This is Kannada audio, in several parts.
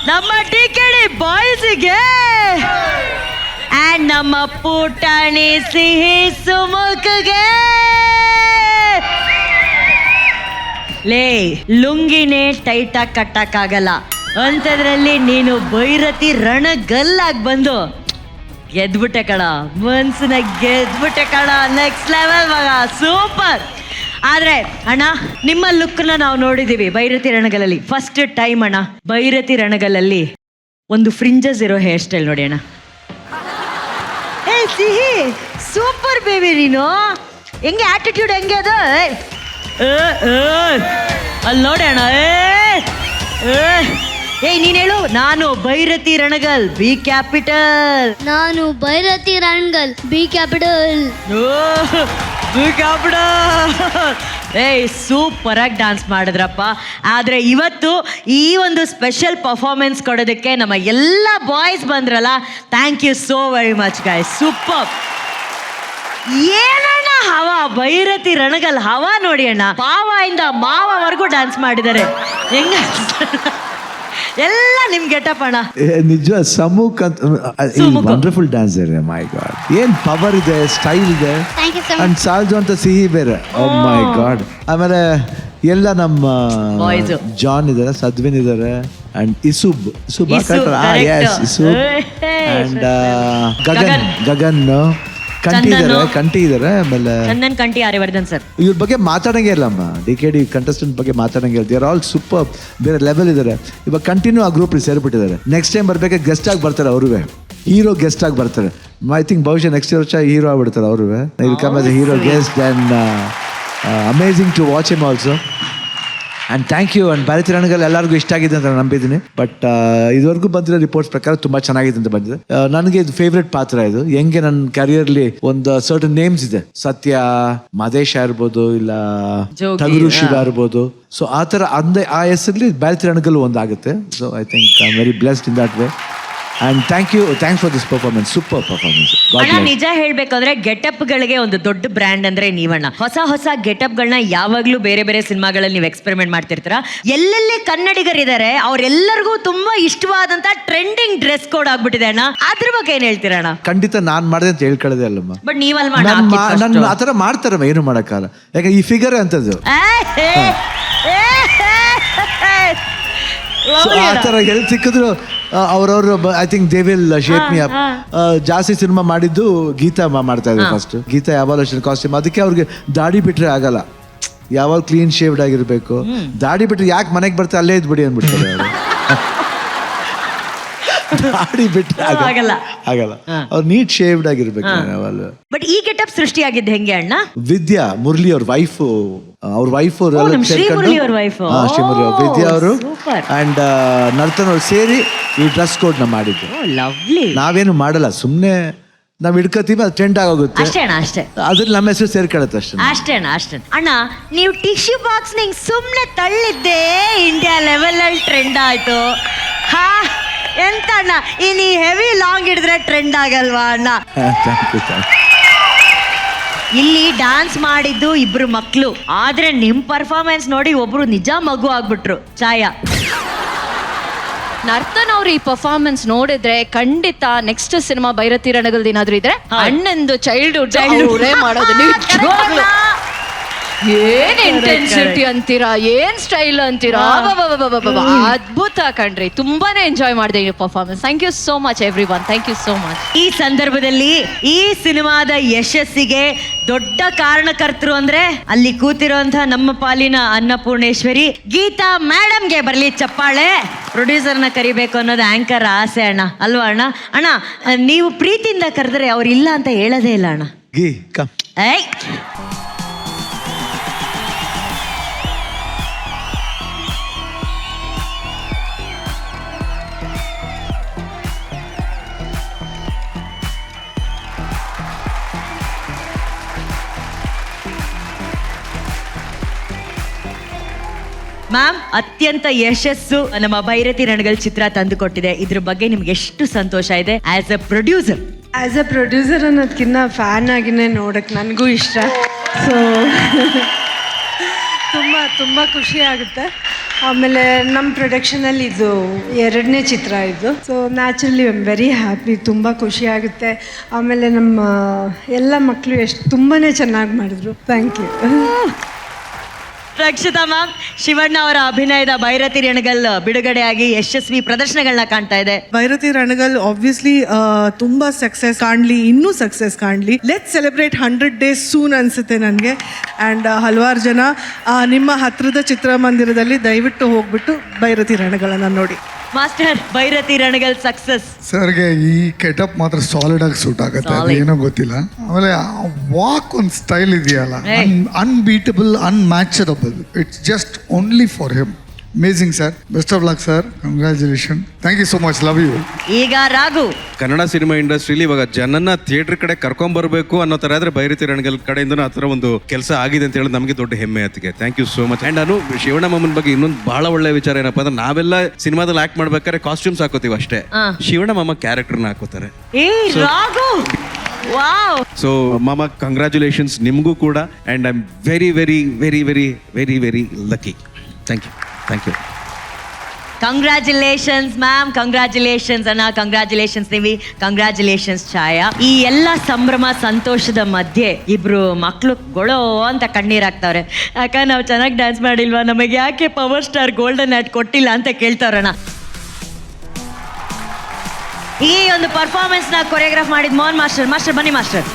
ನಮ್ಮ ಟಿಕೆಡಿ ಬಾಯ್ಸಿಗೆ ಅಂಡ್ ನಮ್ಮ ಪುಟಾಣಿ ಸಿಹಿ ಸುಮುಖಗೆ. ಲೇ ಲುಂಗಿನೇ ಟೈಟಾಗಿ ಕಟ್ಟಕ್ಕಾಗಲ್ಲ ಅಂಥದ್ರಲ್ಲಿ ನೀನು ಭೈರತಿ ರಣಗಲ್ಲಾಗಿ ಬಂದು ಗೆದ್ಬಿಟ್ಟೆ ಕಣ, ಮನ್ಸನ್ನ ಗೆದ್ಬಿಟ್ಟೆ ಕಣ. ನೆಕ್ಸ್ಟ್ ಲೆವೆಲ್ ಮಗ, ಸೂಪರ್. ಆದರೆ ಅಣ್ಣ ನಿಮ್ಮ ಲುಕ್ನ ನಾವು ನೋಡಿದ್ದೀವಿ ಭೈರತಿ ರಣಗಲಲ್ಲಿ ಫಸ್ಟ್ ಟೈಮ್. ಅಣ್ಣ ಭೈರತಿ ರಣಗಲಲ್ಲಿ ಒಂದು ಫ್ರಿಂಜಸ್ ಇರೋ ಹೇರ್ ಸ್ಟೈಲ್ ನೋಡಿ ಅಣ್ಣ. ಏ ಸಿಹಿ ಸೂಪರ್ ಬೇಬಿ ನೀನು, ಹೆಂಗೆ ಆಟಿಟ್ಯೂಡ್ ಹೆಂಗೆ ಅದು. ಅಲ್ಲಿ ನೋಡಿ ಅಣ್ಣ. ಏಯ್ ನೀನ್ ಹೇಳು. ನಾನು ಭೈರತಿ ರಣಗಲ್ ಬಿ ಕ್ಯಾಪಿಟಲ್. ನಾನು Bhairathi Ranagal B capital. B capital. ಏಯ್ ಸೂಪರ್ ಆಗಿ ಡ್ಯಾನ್ಸ್ ಮಾಡಿದ್ರಪ್ಪ. ಆದರೆ ಇವತ್ತು ಈ ಒಂದು ಸ್ಪೆಷಲ್ ಪರ್ಫಾರ್ಮೆನ್ಸ್ ಕೊಡೋದಕ್ಕೆ ನಮ್ಮ ಎಲ್ಲ ಬಾಯ್ಸ್ ಬಂದ್ರಲ್ಲ, thank you so very much guys. Super. ಏನಣ್ಣ ಹವಾ, ಭೈರತಿ ರಣಗಲ್ ಹವಾ ನೋಡಿ ಅಣ್ಣ. ಪಾವದಿಂದ ಮಾವವರೆಗೂ ಡ್ಯಾನ್ಸ್ ಮಾಡಿದ್ದಾರೆ. ಹೆಂಗ ಎಲ್ಲ ನಿಮ್ ಗೆಟಪ್ ಅಣ್ಣ. ನಿಜ ಸಮೂಕ್ ಅಂತ ವಂಡರ್ಫುಲ್ ಡ್ಯಾನ್ಸರ್. ಮೈ ಗಾಡ್, ಏನ್ ಪವರ್ ಇದೆ, ಸ್ಟೈಲ್ ಇದೆ. ಅಂಡ್ ಸಾಲ್ಜು ಅಂತ ಸಿಹಿ ಬೇರೆ. ಓ ಮೈ ಗಾಡ್. ಆಮೇಲೆ ಎಲ್ಲ ನಮ್ಮ ಜಾನ್ ಇದಾರೆ, ಸದ್ವಿನ್ ಇದಾರೆ, ಅಂಡ್ ಇಸುಬ್ ಇಸುಬ್ ಅಂಡ್ ಗಗನ್ ಕಂಟಿ ಇದಾರೆ. ಆಮೇಲೆ ಚಂದನ್ ಕಂಟಿ, ಆರ್ಯವರ್ಧನ್ ಸರ್. ಇವ್ರ ಬಗ್ಗೆ ಮಾತಾಡಂಗೆ ಇಲ್ಲಮ್ಮ. ಡಿ ಕಂಟೆಸ್ಟೆಂಟ್ ಬಗ್ಗೆ ಮಾತಾಡಂಗೆ ಇಲ್ಲ. ದೇ ಆರ್ ಆಲ್ ಸೂಪರ್, ಬೇರೆ ಲೆವೆಲ್ ಇದ್ದಾರೆ. ಇವಾಗ ಕಂಟಿನ್ಯೂ ಆ ಗ್ರೂಪ್ ಸೇರ್ಬಿಟ್ಟಿದ್ದಾರೆ. ನೆಕ್ಸ್ಟ್ ಟೈಮ್ ಬರ್ಬೇಕಾದ್ರೆ ಗೆಸ್ಟ್ ಆಗಿ ಬರ್ತಾರೆ ಅವ್ರಿಗೆ, ಹೀರೋ ಗೆಸ್ಟ್ ಆಗಿ ಬರ್ತಾರೆ. ಐ ಥಿಂಕ್ ಬಹುಶಃ ನೆಕ್ಸ್ಟ್ ವರ್ಷ ಹೀರೋ ಆಗ್ಬಿಡ್ತಾರೆ ಅವ್ರಿಗೆ. Will come as a hero guest and amazing to watch him also. And thank you. And Bhairathi Ranagal ಎಲ್ಲರಿಗೂ ಇಷ್ಟ ಆಗಿದೆ ಅಂತ ನಂಬಿದ್ದೀನಿ. ಬಟ್ ಇದುವರೆಗೂ ಬಂದಿರೋ ರಿಪೋರ್ಟ್ಸ್ ಪ್ರಕಾರ ತುಂಬ ಚೆನ್ನಾಗಿದೆ ಅಂತ ಬಂದಿದೆ. ನನಗೆ ಇದು ಫೇವ್ರೆಟ್ ಪಾತ್ರ. ಇದು ಹೆಂಗೆ ನನ್ನ ಕ್ಯಾರಿಯರ್ಲಿ ಒಂದು ಸರ್ಟನ್ ನೇಮ್ಸ್ ಇದೆ. ಸತ್ಯ, ಮದೇಶ ಇರ್ಬೋದು, ಇಲ್ಲ ಟಗರು ಶಿವ ಇರ್ಬೋದು. ಸೊ ಆ ಥರ ಆ ಹೆಸರಲ್ಲಿ ಭೈರತಿ ರಣಗಲ್ ಒಂದಾಗುತ್ತೆ. So I think I am very blessed in that way. And thanks for this performance. Super performance. ಅಣ್ಣ ನಿಜ ಹೇಳ್ಬೇಕಂದ್ರೆ ಗೆಟಪ್ ಗಳಿಗೆ ಒಂದು ದೊಡ್ಡ ಬ್ರ್ಯಾಂಡ್ ಅಂದ್ರೆ ನೀವಣ್ಣ. ಹೊಸ ಗೆಟಪ್ ಗಳನ್ನ ಯಾವಾಗ್ಲೂ ಬೇರೆ ಬೇರೆ ಸಿನಿಮಾಗಳಲ್ಲಿ ನೀವು ಎಕ್ಸ್ಪೆರಿಮೆಂಟ್ ಮಾಡ್ತಿರ್ತೀರಾ. ಎಲ್ಲೆಲ್ಲಿ ಕನ್ನಡಿಗರಿದ್ದಾರೆ ಅವರೆಲ್ಲರಿಗೂ ತುಂಬಾ ಇಷ್ಟವಾದಂತ ಟ್ರೆಂಡಿಂಗ್ ಡ್ರೆಸ್ ಕೋಡ್ ಆಗ್ಬಿಟ್ಟಿದೆ ಅಣ್ಣ. ಅದ್ರ ಬಗ್ಗೆ ಏನ್ ಹೇಳ್ತೀರಾ ಅಣ್ಣ? ಖಂಡಿತ ನಾನ್ ಮಾಡಿದೆ ಅಂತ ಹೇಳ್ಕೊಳ್ಳೋದೇ ಅಲ್ಲಮ್ಮ. ಬಟ್ ನೀವಲ್ ನನ್ನ ಆ ಥರ ಮಾಡ್ತಾರಮ್ಮ, ಏನು ಮಾಡೋಕ್ಕಾಗಲ್ಲ. ಯಾಕಂದ್ರೆ ಈ ಫಿಗರ್ ಅಂತದ್ದು ಆ ಥರ ಎಲ್ಲಿ ಸಿಕ್ಕಿದ್ರು ಅವ್ರವ್ರು I think they will shape me up. ಜಾಸ್ತಿ ಸಿನಿಮಾ ಮಾಡಿದ್ದು ಗೀತಾ ಮಾಡ್ತಾ ಇದ್ರು ಫಸ್ಟ್. ಗೀತಾ ಯಾವಾಗ ಕಾಸ್ಟ್ಯೂಮ್, ಅದಕ್ಕೆ ಅವ್ರಿಗೆ ದಾಡಿ ಬಿಟ್ರೆ ಆಗಲ್ಲ, ಯಾವಾಗ ಕ್ಲೀನ್ ಶೇವ್ಡ್ ಆಗಿರ್ಬೇಕು. ದಾಡಿ ಬಿಟ್ರೆ ಯಾಕೆ ಮನೆಗೆ ಬರ್ತಾರೆ ಅಲ್ಲೇ ಇದ್ಬಿಡಿ ಅಂದ್ಬಿಡ್ತಾರೆ ಅವರು. ದಾಡಿ ಬಿಟ್ರೆ ಆಗಲ್ಲ, ಅವ್ರು ನೀಟ್ ಶೇವ್ಡ್ ಆಗಿರ್ಬೇಕು ಯಾವಾಗ. ಬಟ್ ಈ ಗೆಟಪ್ ಸೃಷ್ಟಿಯಾಗಿದ್ದು ಹೆಂಗೆ ಅಣ್ಣ? ವಿದ್ಯಾ ಮುರಳಿ ಅವ್ರ ವೈಫ್, ಅವ್ರ ವೈಫ್ ಶ್ರೀಮುರಳಿ ಅವ್ರ ವೈಫ್, ವಿದ್ಯಾ ಅವರು ಅಂಡ್ ನರ್ತನ್ ಅವ್ರು ಸೇರಿ ಈ ಡ್ರೆಸ್ ಕೋಡ್ ನ ಮಾಡಿದ್ದು. ನಾವೇನು ಮಾಡಲ್ಲ, ಸುಮ್ನೆ ನಾವ್ ಹಿಡ್ಕೋತೀವಿ, ಅದು ಟ್ರೆಂಡ್ ಆಗೋಗುತ್ತೆ ಅಷ್ಟೇ ಅಣ್ಣ. ಅಷ್ಟೇ, ಅದ್ರಲ್ಲಿ ನಮ್ಮ ಹೆಸರು ಸೇರ್ಕೊಳ್ಳುತ್ತೆ ಅಷ್ಟೇ. ಅಷ್ಟೇ ಅಣ್ಣ, ಅಷ್ಟೇ ಅಣ್ಣ. ನೀವು ಟಿಶ್ಯೂ ಬಾಕ್ಸ್ ನಿಂಗೆ ಸುಮ್ನೆ ತಳ್ಳಿದ್ದೆ ಇಂಡಿಯಾ ಲೆವೆಲ್ ಅಲ್ಲಿ ಟ್ರೆಂಡ್ ಆಯ್ತು. ಹಾ ಎಂತ ಅಣ್ಣ, ಇನ್ನು ಹೆವಿ ಲಾಂಗ್ ಹಿಡಿದ್ರೆ ಟ್ರೆಂಡ್ ಆಗಲ್ವಾ ಅಣ್ಣ? ಇಲ್ಲಿ ಡ್ಯಾನ್ಸ್ ಮಾಡಿದ್ದು ಇಬ್ರು ಮಕ್ಳು, ಆದ್ರೆ ನಿಮ್ ಪರ್ಫಾರ್ಮೆನ್ಸ್ ನೋಡಿ ಒಬ್ರು ನಿಜ ಮಗು ಆಗ್ಬಿಟ್ರು. ಛಾಯಾ, ನರ್ತನ್ ಅವ್ರು ಈ ಪರ್ಫಾರ್ಮೆನ್ಸ್ ನೋಡಿದ್ರೆ ಖಂಡಿತ ನೆಕ್ಸ್ಟ್ ಸಿನಿಮಾ ಭೈರತಿ ರಣಗಲ್ ಏನಾದ್ರು ಇದ್ರೆ ಅಣ್ಣಂದು ಚೈಲ್ಡ್ಹುಡ್ ಮಾಡೋದು. ನಿಜವಾಗ್ಲೂ ಏನ್ ಇಂಟೆನ್ಸಿಟಿ ಅಂತೀರಾ, ಏನ್ ಸ್ಟೈಲ್ ಅಂತೀರಾ, ಅದ್ಭುತ ಕಣ್ರಿ. ತುಂಬಾನೇ ಎಂಜಾಯ್ ಮಾಡಿದೆ ಈ performance. Thank you so much everyone. Thank you so much. ಈ ಸಂದರ್ಭದಲ್ಲಿ ಈ ಸಿನಿಮಾದ ಯಶಸ್ಸಿಗೆ ದೊಡ್ಡ ಕಾರಣಕರ್ತರು ಅಂದ್ರೆ ಅಲ್ಲಿ ಕೂತಿರುವಂತಹ ನಮ್ಮ ಪಾಲಿನ ಅನ್ನಪೂರ್ಣೇಶ್ವರಿ ಗೀತಾ ಮೇಡಮ್ಗೆ ಬರ್ಲಿ ಚಪ್ಪಾಳೆ. ಪ್ರೊಡ್ಯೂಸರ್ನ ಕರಿಬೇಕು ಅನ್ನೋದು ಆಂಕರ್ ಆಸೆ ಅಣ್ಣ, ಅಲ್ವಾ ಅಣ್ಣ? ಅಣ್ಣ ನೀವು ಪ್ರೀತಿಯಿಂದ ಕರೆದ್ರೆ ಅವ್ರು ಇಲ್ಲ ಅಂತ ಹೇಳೋದೇ ಇಲ್ಲ ಅಣ್ಣ. ಏಯ್ ಮ್ಯಾಮ್, ಅತ್ಯಂತ ಯಶಸ್ಸು ನಮ್ಮ ಭೈರತಿ ರಣಗಲ್ ಚಿತ್ರ ತಂದುಕೊಟ್ಟಿದೆ. ಇದ್ರ ಬಗ್ಗೆ ನಿಮ್ಗೆ ಎಷ್ಟು ಸಂತೋಷ ಇದೆ as a producer? As a producer ಅನ್ನೋದಕ್ಕಿಂತ ಫ್ಯಾನ್ ಆಗಿನೇ ನೋಡಕ್ಕೆ ನನಗೂ ಇಷ್ಟ. ಸೊ ತುಂಬ ತುಂಬ ಖುಷಿ ಆಗುತ್ತೆ. ಆಮೇಲೆ ನಮ್ಮ ಪ್ರೊಡಕ್ಷನಲ್ಲಿ ಇದು 2ನೇ ಚಿತ್ರ ಇದು. So naturally I am very happy. ತುಂಬ ಖುಷಿ ಆಗುತ್ತೆ. ಆಮೇಲೆ ನಮ್ಮ ಎಲ್ಲ ಮಕ್ಕಳು ತುಂಬಾ ಚೆನ್ನಾಗಿ ಮಾಡಿದ್ರು. Thank you. Rakshita ma'am, Shivanna ಅವರ ಅಭಿನಯದ ಭೈರತಿ ರಣಗಲ್ ಬಿಡುಗಡೆಯಾಗಿ ಯಶಸ್ವಿ ಪ್ರದರ್ಶನಗಳನ್ನ ಕಾಣ್ತಾ ಇದೆ. ಭೈರತಿ ರಣಗಲ್ ಆಬ್ವಿಯಸ್ಲಿ ತುಂಬಾ ಸಕ್ಸಸ್ ಕಾಣಲಿ, ಇನ್ನೂ ಸಕ್ಸಸ್ ಕಾಣಲಿ. ಲೆಟ್ ಸೆಲೆಬ್ರೇಟ್ 100 days ಸೂನ್ ಅನ್ಸುತ್ತೆ ನನಗೆ. ಆ್ಯಂಡ್ ಹಲವಾರು ಜನ ನಿಮ್ಮ ಹತ್ರದ ಚಿತ್ರಮಂದಿರದಲ್ಲಿ ದಯವಿಟ್ಟು ಹೋಗ್ಬಿಟ್ಟು ಭೈರತಿ ರಣಗಳನ್ನ ನೋಡಿ. Master, Bhairathi Ranagal success. ಸರ್ಗೆ ಈ ಕೆಟಪ್ ಮಾತ್ರ ಸಾಲಿಡ್ ಆಗಿ ಸೂಟ್ ಆಗುತ್ತೆ, ಅದು ಏನೋ ಗೊತ್ತಿಲ್ಲ. ಆಮೇಲೆ ವಾಕ್ ಒಂದು ಸ್ಟೈಲ್ ಇದೆಯಲ್ಲ, unbeatable, unmatchable. It's just only for him. Amazing sir. Best of luck sir. Congratulation. Thank you so much. Love you. ಈಗ ರಾಘು, ಕನ್ನಡ ಸಿನಿಮಾ ಇಂಡಸ್ಟ್ರಿಲಿ ಇವಾಗ ಜನನ ಥಿಯೇಟರ್ ಕಡೆ ಕರ್ಕೊಂಡ್ಬರ್ಬೇಕು ಅನ್ನೋ ತರ ಆದ್ರೆ ಭೈರತಿ ರಣಗಲ್ ಕಡೆಯಿಂದ ಆ ಥರ ಒಂದು ಕೆಲಸ ಆಗಿದೆ ಅಂತ ಹೇಳಿ ನಮಗೆ ದೊಡ್ಡ ಹೆಮ್ಮೆ ಅದಕ್ಕೆ. Thank you so much. And ನಾನು ಶಿವಣ್ಣ ಮಾಮನ್ ಬಗ್ಗೆ ಇನ್ನೊಂದು ಬಹಳ ಒಳ್ಳೆ ವಿಚಾರ ಏನಪ್ಪಾ ಅಂದ್ರೆ, ನಾವೆಲ್ಲ ಸಿನಿಮಾದಲ್ಲಿ ಆಕ್ಟ್ ಮಾಡ್ಬೇಕಾದ್ರೆ ಕಾಸ್ಟ್ಯೂಮ್ಸ್ ಹಾಕೋತೀವಿ ಅಷ್ಟೇ, ಶಿವಣ್ಣ ಮಾಮ ಕ್ಯಾರೆಕ್ಟರ್ನ ಹಾಕೋತಾರೆ. ಏ ರಾಘು, ವಾವ್. ಸೊ ಮಾಮ, ಕಂಗ್ರ್ಯಾಚುಲೇಷನ್ಸ್ ನಿಮಗೂ ಕೂಡ. And I am very very very very very very lucky. Thank you, thank you. Congratulations ma'am, congratulations ಅಣ್ಣ, ಕಂಗ್ರ್ಯಾಚುಲೇಷನ್ಸ್ ನಿವಿ, ಕಂಗ್ರ್ಯಾಚುಲೇಷನ್ಸ್ ಛಾಯಾ. ಈ ಎಲ್ಲ ಸಂಭ್ರಮ ಸಂತೋಷದ ಮಧ್ಯೆ ಇಬ್ರು ಮಕ್ಳು ಗೊಳೋ ಅಂತ ಕಣ್ಣೀರಾಗ್ತಾವ್ರೆ. ಯಾಕ ನಾವು ಚೆನ್ನಾಗಿ ಡ್ಯಾನ್ಸ್ ಮಾಡಿಲ್ವಾ, ನಮಗೆ ಯಾಕೆ ಪವರ್ ಸ್ಟಾರ್ ಗೋಲ್ಡನ್ ಹ್ಯಾಟ್ ಕೊಟ್ಟಿಲ್ಲ ಅಂತ ಕೇಳ್ತಾವ್ರಣ್ಣ. ಈ ಒಂದು ಪರ್ಫಾರ್ಮೆನ್ಸ್ ನ ಕೊರಿಯೋಗ್ರಾಫ್ ಮಾಡಿದ್ ಮೋಹನ್ ಮಾಸ್ಟರ್. ಮಾಸ್ಟರ್ ಬನ್ನಿ ಮಾಸ್ಟರ್.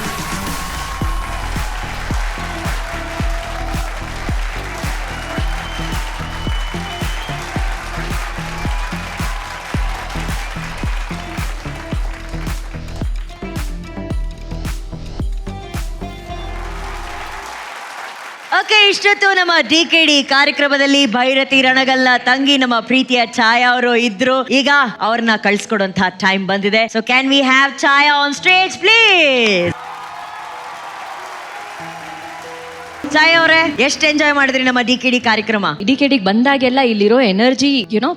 ಓಕೆ, ಇಷ್ಟೊತ್ತು ನಮ್ಮ DKD ಕಾರ್ಯಕ್ರಮದಲ್ಲಿ ಭೈರತಿ ರಣಗಲ್ನ ತಂಗಿ ನಮ್ಮ ಪ್ರೀತಿಯ ಛಾಯಾ ಅವರು ಇದ್ರು. ಈಗ ಅವ್ರನ್ನ ಕಳ್ಸ್ಕೊಡುವಂತಹ ಟೈಮ್ ಬಂದಿದೆ. So can we have Chhaya on stage please? Chhaya ಅವರೇ, ಎಷ್ಟು ಎಂಜಾಯ್ ಮಾಡಿದ್ರಿ ನಮ್ಮ DKD ಕಾರ್ಯಕ್ರಮ? ಡಿಕೆಡಿಗೆ ಬಂದಾಗೆಲ್ಲ ಇಲ್ಲಿರೋ ಎನರ್ಜಿ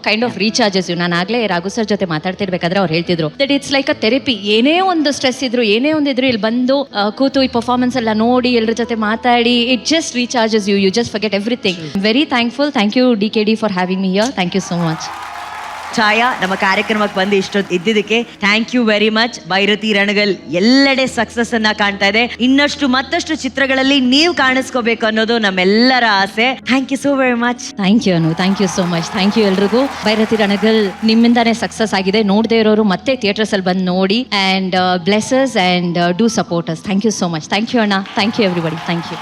ಕೈಂಡ್ ಆಫ್ ರೀಚಾರ್ಜಸ್. ನಾನು ಆಗ್ಲೇ ರಾಘು ಸರ್ ಜೊತೆ ಮಾತಾಡ್ತಿರ್ಬೇಕಾದ್ರೆ ಅವ್ರು ಹೇಳ್ತಿದ್ರು that it's like a therapy. ಏನೇ ಒಂದು ಸ್ಟ್ರೆಸ್ ಇದ್ರು, ಏನೇ ಒಂದಿದ್ರು, ಇಲ್ಲಿ ಬಂದು ಕೂತು ಈ ಪರ್ಫಾರ್ಮೆನ್ಸ್ ಎಲ್ಲ ನೋಡಿ ಎಲ್ಲರ ಜೊತೆ ಮಾತಾಡಿ, it just recharges you just forget everything. Very thankful. Thank you DKD for having me here. Thank you so much. Chhaya, ನಮ್ಮ ಕಾರ್ಯಕ್ರಮಕ್ಕೆ ಬಂದು ಇಷ್ಟೊತ್ತು ಇದ್ದಿದ್ದಕ್ಕೆ thank you very much. Bhairathi Ranagal ಎಲ್ಲೆಡೆ ಸಕ್ಸಸ್ ಅನ್ನ ಕಾಣ್ತಾ ಇದೆ. ಇನ್ನಷ್ಟು ಮತ್ತಷ್ಟು ಚಿತ್ರಗಳಲ್ಲಿ ನೀವು ಕಾಣಿಸ್ಕೋಬೇಕು ಅನ್ನೋದು ನಮ್ಮೆಲ್ಲರ ಆಸೆ. Thank you so very much. Thank you Anu, thank you so much. Thank you ಎಲ್ರಿಗೂ. ಭೈರತಿ ರಣಗಲ್ ನಿಮ್ಮಿಂದಾನೇ ಸಕ್ಸಸ್ ಆಗಿದೆ. ನೋಡದೇ ಇರೋರು ಮತ್ತೆ ಥಿಯೇಟರ್ಸ್ ಅಲ್ಲಿ ಬಂದು ನೋಡಿ. And blesses and do supporters. Thank you so much. Thank you ಅಣ್ಣ. Thank you everybody. Thank you.